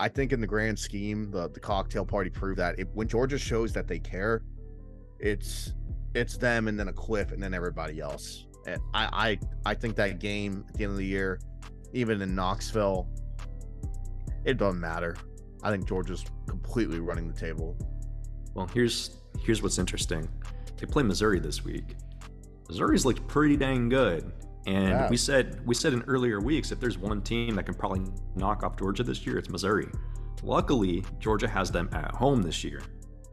I think in the grand scheme, the cocktail party proved that when Georgia shows that they care, it's them and then a cliff and then everybody else. And I think that game at the end of the year, even in Knoxville, it doesn't matter. I think Georgia's completely running the table. Well, here's what's interesting. They play Missouri this week. Missouri's looked pretty dang good. And Yeah. we said in earlier weeks, if there's one team that can probably knock off Georgia this year, it's Missouri. Luckily, Georgia has them at home this year.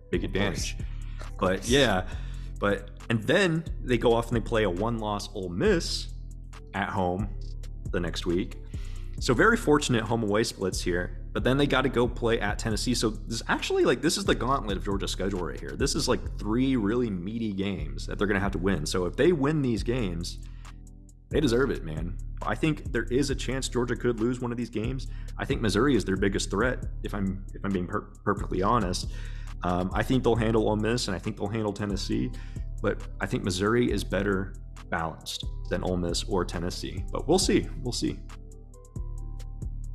Big advantage. But and then they go off and they play a one-loss Ole Miss at home the next week. So very fortunate home away splits here. But then they got to go play at Tennessee. So this is the gauntlet of Georgia's schedule right here. This is like 3 really meaty games that they're going to have to win. So if they win these games, they deserve it, man. I think there is a chance Georgia could lose one of these games. I think Missouri is their biggest threat, if I'm being perfectly honest. I think they'll handle Ole Miss, and I think they'll handle Tennessee. But I think Missouri is better balanced than Ole Miss or Tennessee. But we'll see. We'll see.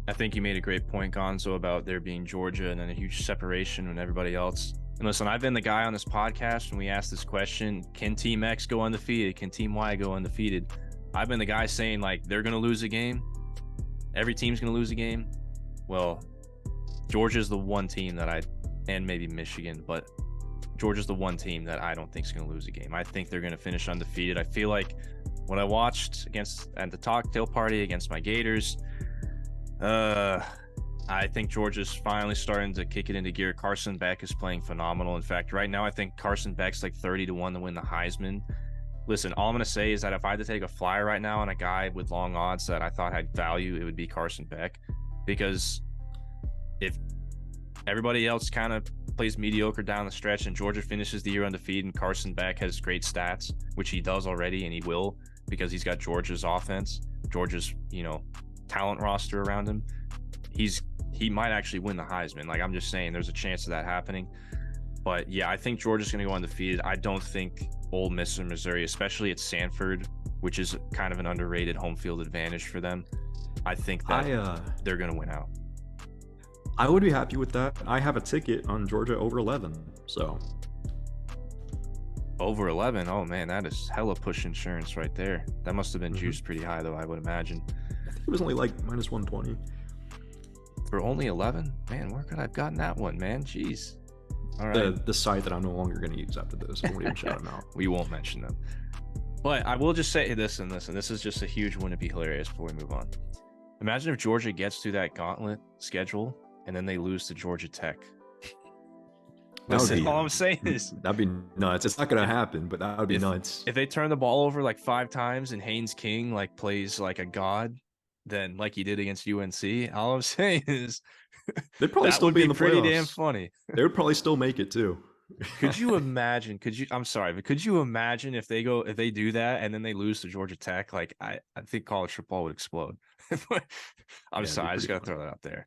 I think you made a great point, Gonzo, about there being Georgia and then a huge separation from everybody else. And listen, I've been the guy on this podcast when we asked this question, can Team X go undefeated? Can Team Y go undefeated? I've been the guy saying, like, they're going to lose a game. Every team's going to lose a game. Well, Georgia's the one team that and maybe Michigan, but Georgia's the one team that I don't think is going to lose a game. I think they're going to finish undefeated. I feel like when I watched at the cocktail party against my Gators, I think Georgia's finally starting to kick it into gear. Carson Beck is playing phenomenal. In fact, right now I think Carson Beck's like 30-1 to win the Heisman. Listen, all I'm going to say is that if I had to take a flyer right now on a guy with long odds that I thought had value, it would be Carson Beck. Because if everybody else kind of plays mediocre down the stretch and Georgia finishes the year undefeated and Carson Beck has great stats, which he does already and he will because he's got Georgia's offense, Georgia's, talent roster around him, he might actually win the Heisman. Like, I'm just saying there's a chance of that happening. But yeah, I think Georgia's going to go undefeated. I don't think Ole Miss or Missouri, especially at Sanford, which is kind of an underrated home field advantage for them, I think that they're going to win out. I would be happy with that. I have a ticket on Georgia over 11. So over 11? Oh man, that is hella push insurance right there. That must have been juiced pretty high though, I would imagine. I think it was only like minus 120. For only 11? Man, where could I have gotten that one, man? Jeez. All right. The site that I'm no longer going to use after this. I won't even shout them out. We won't mention them. But I will just say this, and this is just a huge wouldn't it be hilarious before we move on. Imagine if Georgia gets through that gauntlet schedule and then they lose to Georgia Tech. Listen, all I'm saying is that'd be nuts. It's not going to happen, but that would be nuts. If they turn the ball over like 5 times and Haynes King like plays like a god, then like he did against UNC, all I'm saying is they'd probably still be in the pretty playoffs. Damn funny. They would probably still make it too. Could you imagine? I'm sorry, but could you imagine if they do that and then they lose to Georgia Tech? Like I think college football would explode. I'm sorry, I just gotta throw that out there.